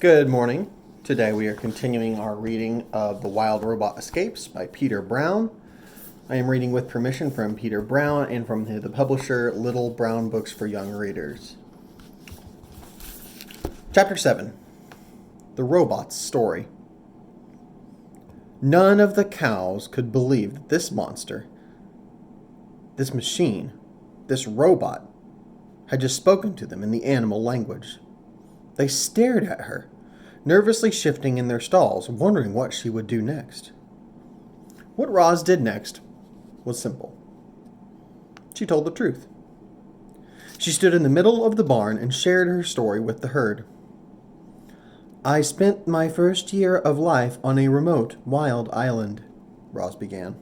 Good morning. Today we are continuing our reading of The Wild Robot Escapes by Peter Brown. I am reading with permission from Peter Brown and from the publisher Little Brown Books for Young Readers. Chapter 7. The Robot's Story. None of the cows could believe that this monster, this machine, this robot, had just spoken to them in the animal language. They stared at her, nervously shifting in their stalls, wondering what she would do next. What Roz did next was simple. She told the truth. She stood in the middle of the barn and shared her story with the herd. I spent my first year of life on a remote, wild island, Roz began.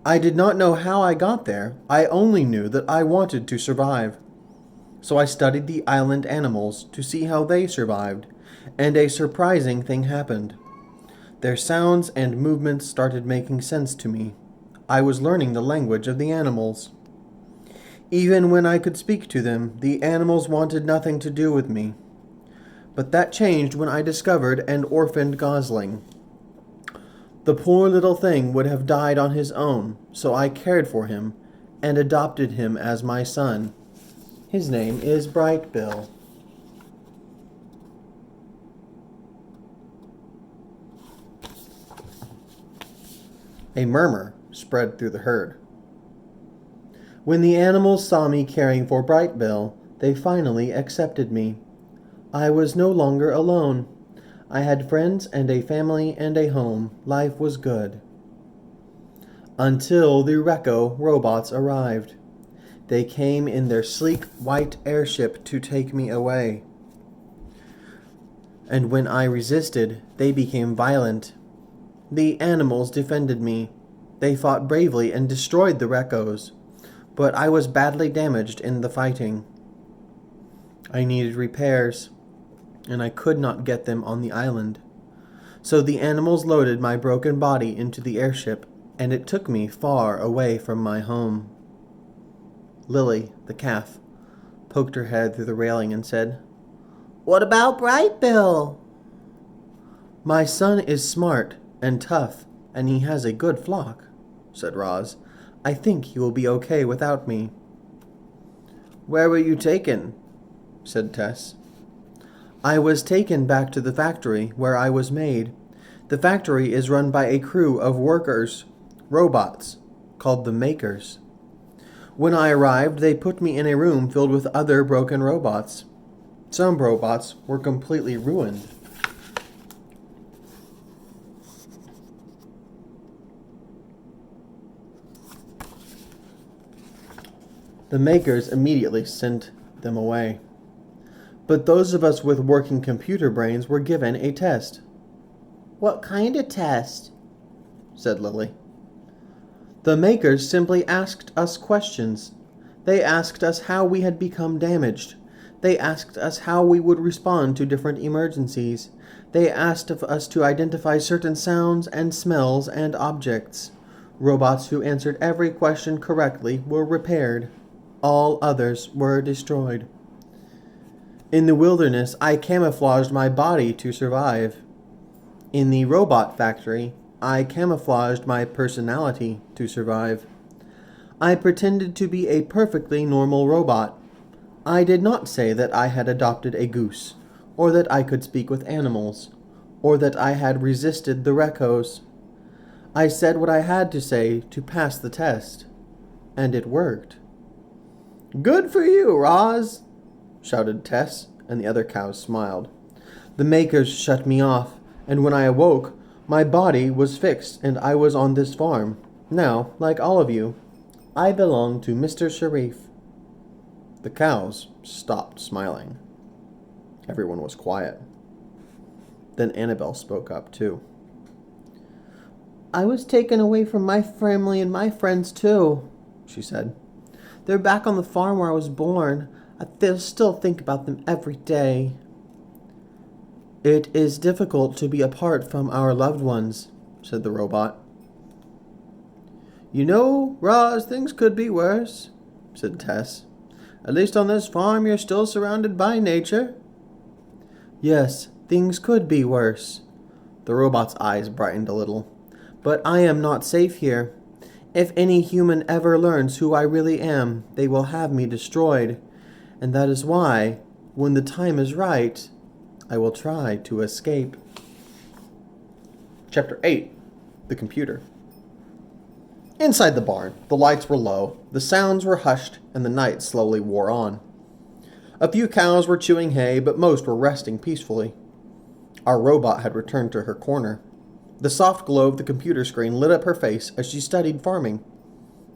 I did not know how I got there. I only knew that I wanted to survive. So I studied the island animals to see how they survived, and a surprising thing happened. Their sounds and movements started making sense to me. I was learning the language of the animals. Even when I could speak to them, the animals wanted nothing to do with me. But that changed when I discovered and orphaned Gosling. The poor little thing would have died on his own, so I cared for him and adopted him as my son. His name is Brightbill. A murmur spread through the herd. When the animals saw me caring for Brightbill, they finally accepted me. I was no longer alone. I had friends and a family and a home. Life was good. Until the Recco robots arrived. They came in their sleek white airship to take me away. And when I resisted, they became violent. The animals defended me. They fought bravely and destroyed the Reccos, but I was badly damaged in the fighting. I needed repairs, and I could not get them on the island. So the animals loaded my broken body into the airship, and it took me far away from my home. Lily, the calf, poked her head through the railing and said, "What about Brightbill?" "My son is smart and tough, and he has a good flock," said Roz. "I think he will be okay without me." "Where were you taken?" said Tess. "I was taken back to the factory where I was made. The factory is run by a crew of workers, robots, called the Makers. When I arrived, they put me in a room filled with other broken robots. Some robots were completely ruined. The Makers immediately sent them away. But those of us with working computer brains were given a test." "What kind of test?" said Lily. "The Makers simply asked us questions. They asked us how we had become damaged. They asked us how we would respond to different emergencies. They asked of us to identify certain sounds and smells and objects. Robots who answered every question correctly were repaired. All others were destroyed. In the wilderness, I camouflaged my body to survive. In the robot factory, I camouflaged my personality to survive. I pretended to be a perfectly normal robot. I did not say that I had adopted a goose, or that I could speak with animals, or that I had resisted the Reccos. I said what I had to say to pass the test, and it worked." "Good for you, Roz!" shouted Tess, and the other cows smiled. "The Makers shut me off, and when I awoke, my body was fixed and I was on this farm. Now, like all of you, I belong to Mr. Sharif." The cows stopped smiling. Everyone was quiet. Then Annabelle spoke up too. "I was taken away from my family and my friends too," she said. "They're back on the farm where I was born. I still think about them every day." "It is difficult to be apart from our loved ones," said the robot. "You know, Roz, things could be worse," said Tess. "At least on this farm you're still surrounded by nature." "Yes, Things could be worse. The robot's eyes brightened a little. But I am not safe here. If any human ever learns who I really am, they will have me destroyed. And that is why, when the time is right, I will try to escape. Chapter 8. The Computer. Inside the barn, the lights were low, the sounds were hushed, and the night slowly wore on. A few cows were chewing hay, but most were resting peacefully. Our robot had returned to her corner. The soft glow of the computer screen lit up her face as she studied farming.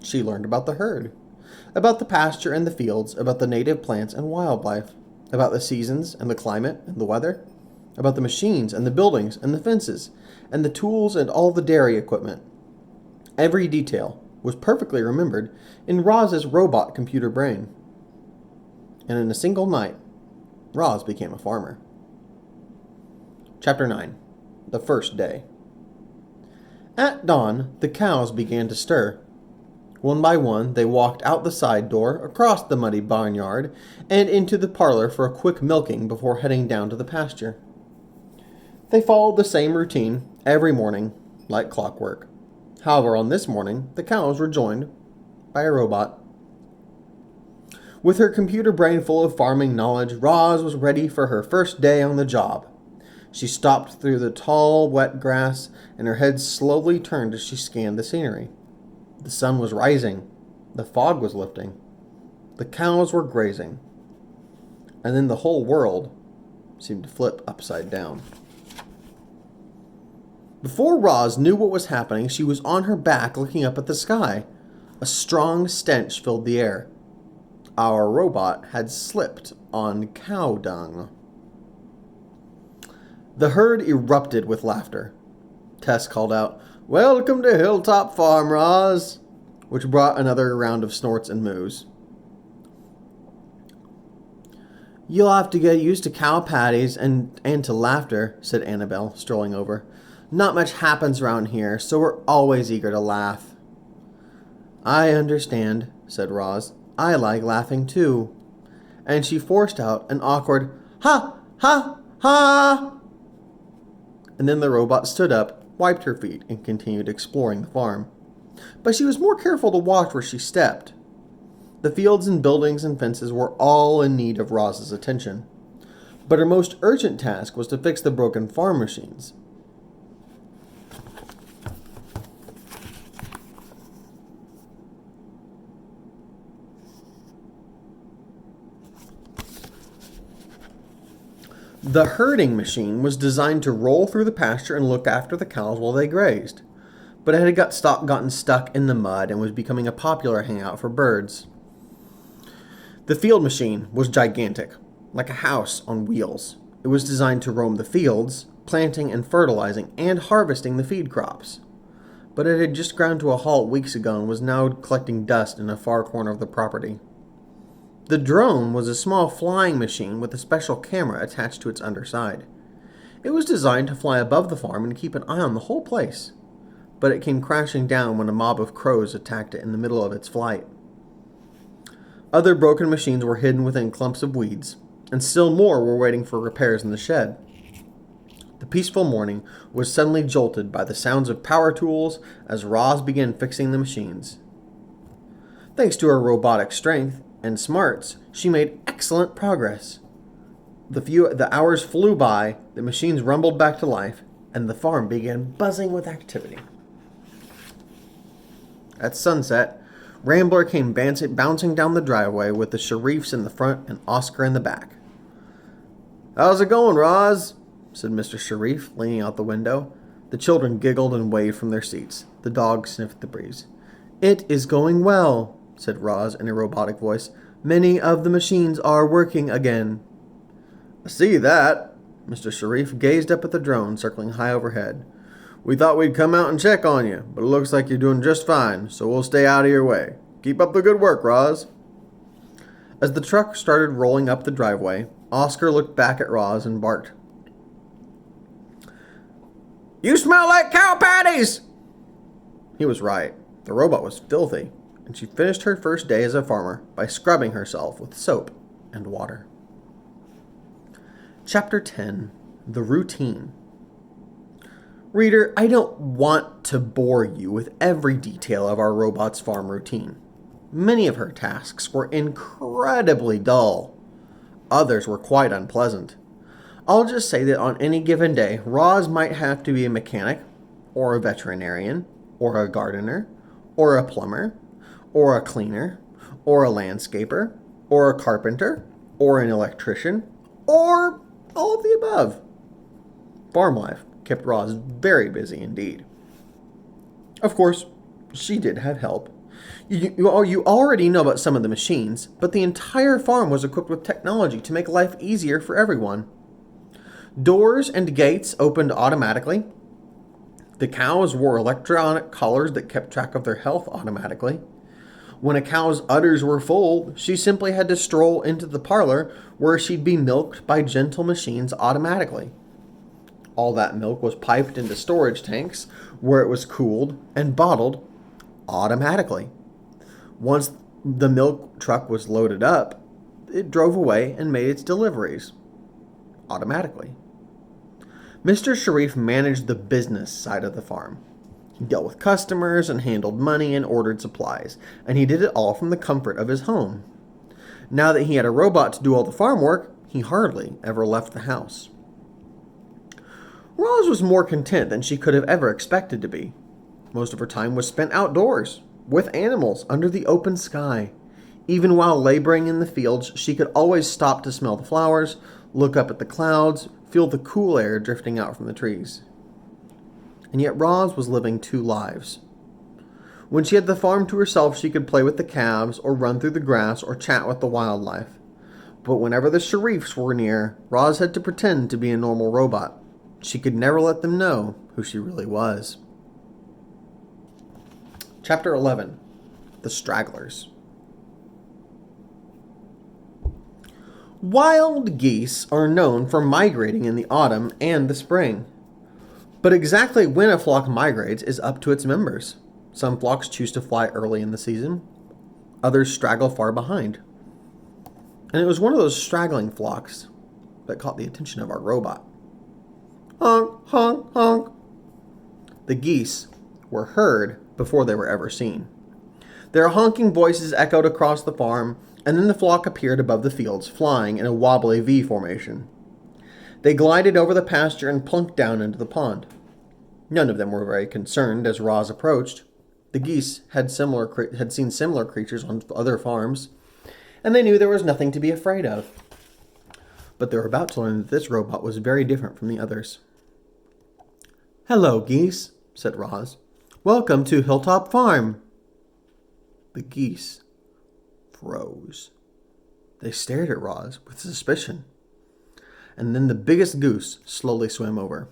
She learned about the herd, about the pasture and the fields, about the native plants and wildlife, about the seasons and the climate and the weather, about the machines and the buildings and the fences, and the tools and all the dairy equipment. Every detail was perfectly remembered in Roz's robot computer brain. And in a single night, Roz became a farmer. Chapter 9. The First Day. At dawn, the cows began to stir. One by one, they walked out the side door, across the muddy barnyard, and into the parlor for a quick milking before heading down to the pasture. They followed the same routine every morning, like clockwork. However, on this morning, the cows were joined by a robot. With her computer brain full of farming knowledge, Roz was ready for her first day on the job. She stopped through the tall, wet grass, and her head slowly turned as she scanned the scenery. The sun was rising. The fog was lifting. The cows were grazing. And then the whole world seemed to flip upside down. Before Roz knew what was happening, she was on her back looking up at the sky. A strong stench filled the air. Our robot had slipped on cow dung. The herd erupted with laughter. Tess called out, "Welcome to Hilltop Farm, Roz," which brought another round of snorts and moos. "You'll have to get used to cow patties and to laughter," said Annabelle, strolling over. "Not much happens around here, so we're always eager to laugh." "I understand," said Roz. "I like laughing too." And she forced out an awkward, "Ha! Ha! Ha!" And then the robot stood up, wiped her feet, and continued exploring the farm. But she was more careful to watch where she stepped. The fields and buildings and fences were all in need of Roz's attention. But her most urgent task was to fix the broken farm machines. The herding machine was designed to roll through the pasture and look after the cows while they grazed, but it had gotten stuck in the mud and was becoming a popular hangout for birds. The field machine was gigantic, like a house on wheels. It was designed to roam the fields, planting and fertilizing and harvesting the feed crops. But it had just ground to a halt weeks ago and was now collecting dust in a far corner of the property. The drone was a small flying machine with a special camera attached to its underside. It was designed to fly above the farm and keep an eye on the whole place, but it came crashing down when a mob of crows attacked it in the middle of its flight. Other broken machines were hidden within clumps of weeds, and still more were waiting for repairs in the shed. The peaceful morning was suddenly jolted by the sounds of power tools as Roz began fixing the machines. Thanks to her robotic strength and smarts, she made excellent progress. The hours flew by, the machines rumbled back to life, and the farm began buzzing with activity. At sunset, Rambler came bouncing down the driveway with the Sharifs in the front and Oscar in the back. "How's it going, Roz?" said Mr. Sharif, leaning out the window. The children giggled and waved from their seats. The dog sniffed the breeze. "It is going well," said Roz in a robotic voice. "Many of the machines are working again." "I see that." Mr. Sharif gazed up at the drone circling high overhead. "We thought we'd come out and check on you, but it looks like you're doing just fine, so we'll stay out of your way. Keep up the good work, Roz." As the truck started rolling up the driveway, Oscar looked back at Roz and barked. "You smell like cow patties!" He was right. The robot was filthy, and she finished her first day as a farmer by scrubbing herself with soap and water. Chapter 10. The routine. Reader, I don't want to bore you with every detail of our robot's farm routine. Many of her tasks were incredibly dull. Others were quite unpleasant. I'll just say that on any given day, Roz might have to be a mechanic, or a veterinarian, or a gardener, or a plumber, or a cleaner, or a landscaper, or a carpenter, or an electrician, or all of the above. Farm life kept Roz very busy indeed. Of course, she did have help. You already know about some of the machines, but the entire farm was equipped with technology to make life easier for everyone. Doors and gates opened automatically. The cows wore electronic collars that kept track of their health automatically. When a cow's udders were full, she simply had to stroll into the parlor where she'd be milked by gentle machines automatically. All that milk was piped into storage tanks where it was cooled and bottled automatically. Once the milk truck was loaded up, it drove away and made its deliveries automatically. Mr. Sharif managed the business side of the farm. He dealt with customers and handled money and ordered supplies, and he did it all from the comfort of his home. Now that he had a robot to do all the farm work, he hardly ever left the house. Roz was more content than she could have ever expected to be. Most of her time was spent outdoors, with animals, under the open sky. Even while laboring in the fields, she could always stop to smell the flowers, look up at the clouds, feel the cool air drifting out from the trees. And yet Roz was living two lives. When she had the farm to herself, she could play with the calves, or run through the grass, or chat with the wildlife. But whenever the Sharifs were near, Roz had to pretend to be a normal robot. She could never let them know who she really was. Chapter 11. The Stragglers. Wild geese are known for migrating in the autumn and the spring. But exactly when a flock migrates is up to its members. Some flocks choose to fly early in the season. Others straggle far behind. And it was one of those straggling flocks that caught the attention of our robot. Honk, honk, honk. The geese were heard before they were ever seen. Their honking voices echoed across the farm, and then the flock appeared above the fields, flying in a wobbly V formation. They glided over the pasture and plunked down into the pond. None of them were very concerned as Roz approached. The geese had seen similar creatures on other farms, and they knew there was nothing to be afraid of. But they were about to learn that this robot was very different from the others. "Hello, geese," said Roz. "Welcome to Hilltop Farm." The geese froze. They stared at Roz with suspicion. And then the biggest goose slowly swam over.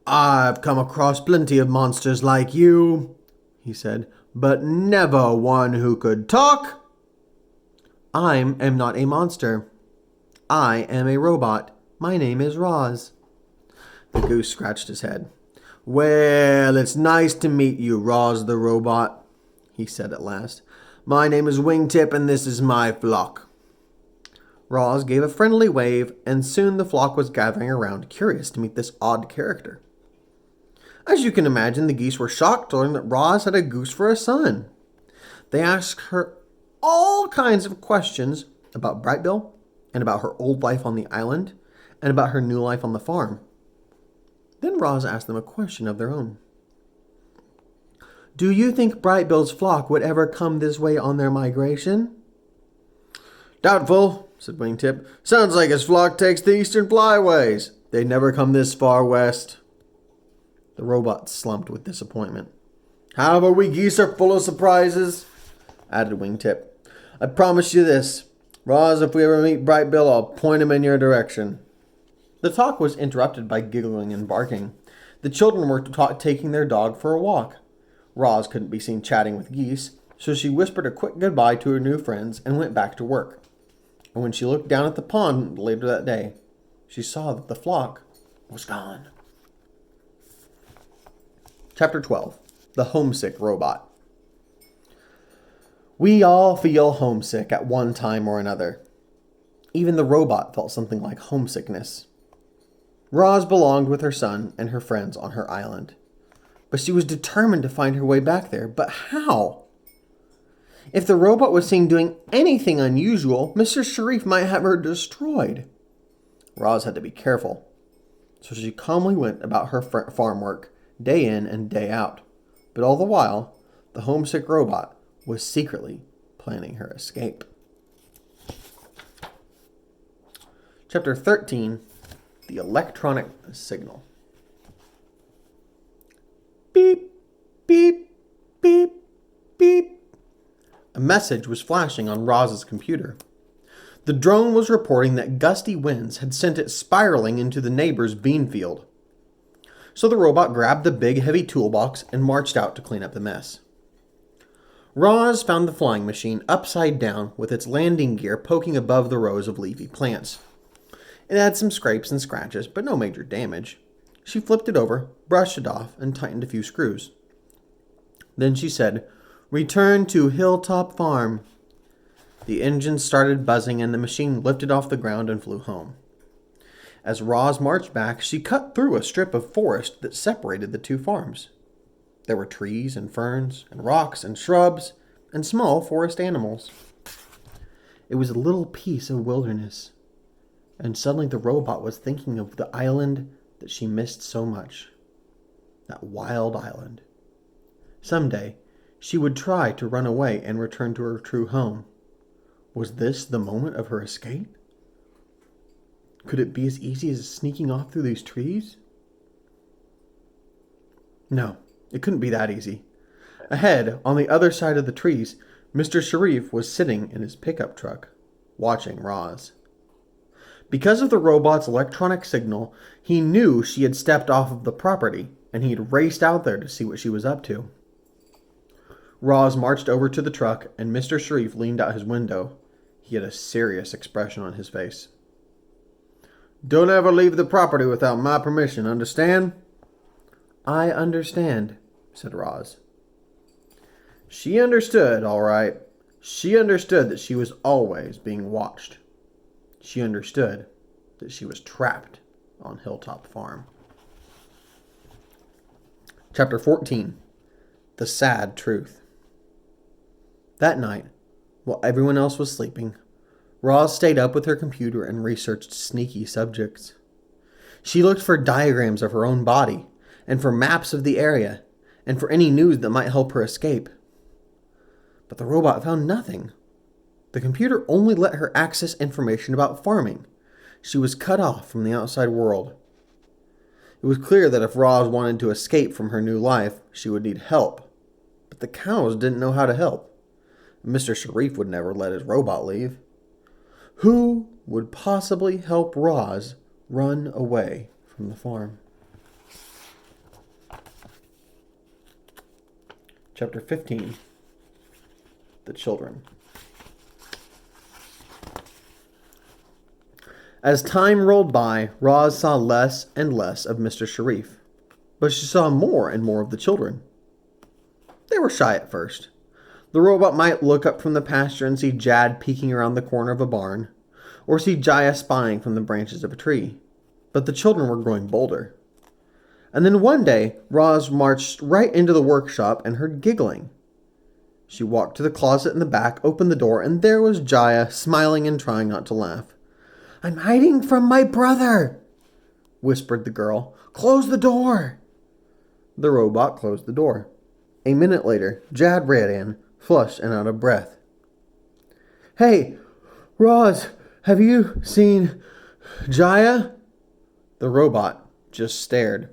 "I've come across plenty of monsters like you," he said, "but never one who could talk." "I am not a monster. I am a robot. My name is Roz." The goose scratched his head. "Well, it's nice to meet you, Roz the robot," he said at last. "My name is Wingtip, and this is my flock." Roz gave a friendly wave, and soon the flock was gathering around, curious to meet this odd character. As you can imagine, the geese were shocked to learn that Roz had a goose for a son. They asked her all kinds of questions about Brightbill, and about her old life on the island, and about her new life on the farm. Then Roz asked them a question of their own. "Do you think Brightbill's flock would ever come this way on their migration?" "Doubtful," said Wingtip. "Sounds like his flock takes the eastern flyways. They never come this far west." The robot slumped with disappointment. "However, we geese are full of surprises," added Wingtip. "I promise you this. Roz, if we ever meet Brightbill, I'll point him in your direction." The talk was interrupted by giggling and barking. The children were taking their dog for a walk. Roz couldn't be seen chatting with geese, so she whispered a quick goodbye to her new friends and went back to work. And when she looked down at the pond later that day, she saw that the flock was gone. Chapter 12. The Homesick Robot. We all feel homesick at one time or another. Even the robot felt something like homesickness. Roz belonged with her son and her friends on her island, but she was determined to find her way back there. But how? If the robot was seen doing anything unusual, Mr. Sharif might have her destroyed. Roz had to be careful, so she calmly went about her farm work day in and day out. But all the while, the homesick robot was secretly planning her escape. Chapter 13, The Electronic Signal. Beep, beep, beep, beep. A message was flashing on Roz's computer. The drone was reporting that gusty winds had sent it spiraling into the neighbor's bean field. So the robot grabbed the big heavy toolbox and marched out to clean up the mess. Roz found the flying machine upside down with its landing gear poking above the rows of leafy plants. It had some scrapes and scratches, but no major damage. She flipped it over, brushed it off, and tightened a few screws. Then she said, "Return to Hilltop Farm." The engine started buzzing and the machine lifted off the ground and flew home. As Roz marched back, she cut through a strip of forest that separated the two farms. There were trees and ferns and rocks and shrubs and small forest animals. It was a little piece of wilderness. And suddenly the robot was thinking of the island that she missed so much. That wild island. Someday, she would try to run away and return to her true home. Was this the moment of her escape? Could it be as easy as sneaking off through these trees? No, it couldn't be that easy. Ahead, on the other side of the trees, Mr. Sharif was sitting in his pickup truck, watching Roz. Because of the robot's electronic signal, he knew she had stepped off of the property, and he had raced out there to see what she was up to. Roz marched over to the truck, and Mr. Sharif leaned out his window. He had a serious expression on his face. "Don't ever leave the property without my permission, understand?" "I understand," said Roz. She understood, all right. She understood that she was always being watched. She understood that she was trapped on Hilltop Farm. Chapter 14, The Sad Truth. That night, while everyone else was sleeping, Roz stayed up with her computer and researched sneaky subjects. She looked for diagrams of her own body, and for maps of the area, and for any news that might help her escape. But the robot found nothing. The computer only let her access information about farming. She was cut off from the outside world. It was clear that if Roz wanted to escape from her new life, she would need help. But the cows didn't know how to help. Mr. Sharif would never let his robot leave. Who would possibly help Roz run away from the farm? Chapter 15, The Children. As time rolled by, Roz saw less and less of Mr. Sharif, but she saw more and more of the children. They were shy at first. The robot might look up from the pasture and see Jad peeking around the corner of a barn, or see Jaya spying from the branches of a tree. But the children were growing bolder. And then one day, Roz marched right into the workshop and heard giggling. She walked to the closet in the back, opened the door, and there was Jaya, smiling and trying not to laugh. "I'm hiding from my brother," whispered the girl. "Close the door." The robot closed the door. A minute later, Jad ran in, flushed and out of breath. "Hey, Roz, have you seen Jaya?" The robot just stared.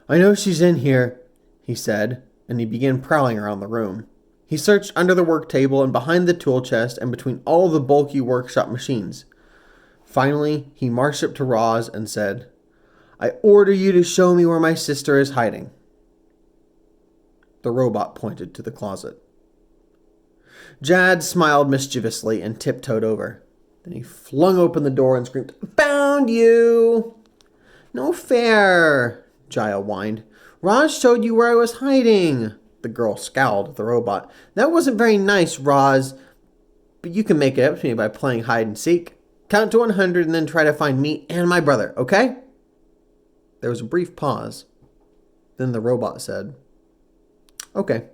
"I know she's in here," he said, and he began prowling around the room. He searched under the work table and behind the tool chest and between all the bulky workshop machines. Finally, he marched up to Roz and said, "I order you to show me where my sister is hiding." The robot pointed to the closet. Jad smiled mischievously and tiptoed over. Then he flung open the door and screamed, "Found you!" "No fair," Jaya whined. "Roz showed you where I was hiding." The girl scowled at the robot. "That wasn't very nice, Roz, but you can make it up to me by playing hide and seek." Count to 100 and then try to find me and my brother, okay? There was a brief pause. Then the robot said, okay.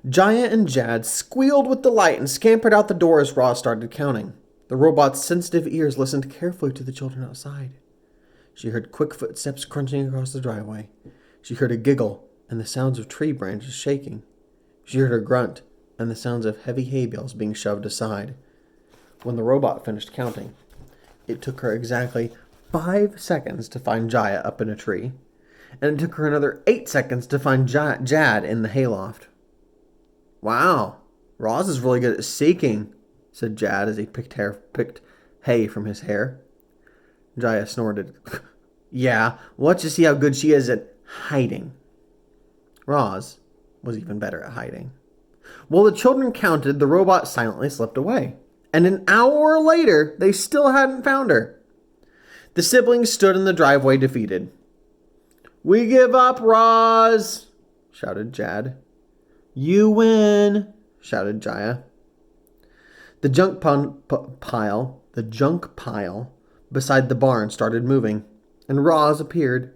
Jaya and Jad squealed with delight and scampered out the door as Roz started counting. The robot's sensitive ears listened carefully to the children outside. She heard quick footsteps crunching across the driveway. She heard a giggle and the sounds of tree branches shaking. She heard a grunt and the sounds of heavy hay bales being shoved aside. When the robot finished counting, it took her exactly 5 seconds to find Jaya up in a tree, and it took her another 8 seconds to find Jad in the hayloft. Wow, Roz is really good at seeking, said Jad as he picked hay from his hair. Jaya snorted. Yeah, let's just see how good she is at hiding. Roz was even better at hiding. While the children counted, the robot silently slipped away. And an hour later, they still hadn't found her. The siblings stood in the driveway defeated. We give up, Roz, shouted Jad. You win, shouted Jaya. The junk pile beside the barn started moving, and Roz appeared.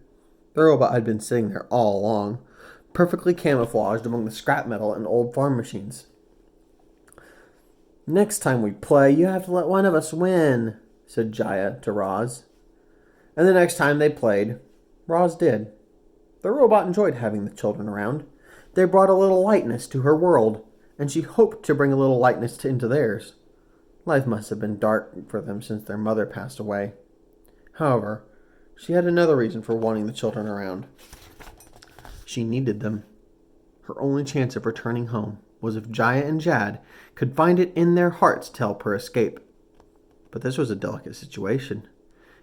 The robot had been sitting there all along, perfectly camouflaged among the scrap metal and old farm machines. Next time we play, you have to let one of us win, said Jaya to Roz. And the next time they played, Roz did. The robot enjoyed having the children around. They brought a little lightness to her world, and she hoped to bring a little lightness into theirs. Life must have been dark for them since their mother passed away. However, she had another reason for wanting the children around. She needed them. Her only chance of returning home was if Jaya and Jad could find it in their hearts to help her escape. But this was a delicate situation.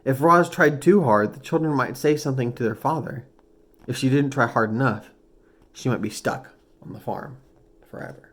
If Roz tried too hard, the children might say something to their father. If she didn't try hard enough, she might be stuck on the farm forever.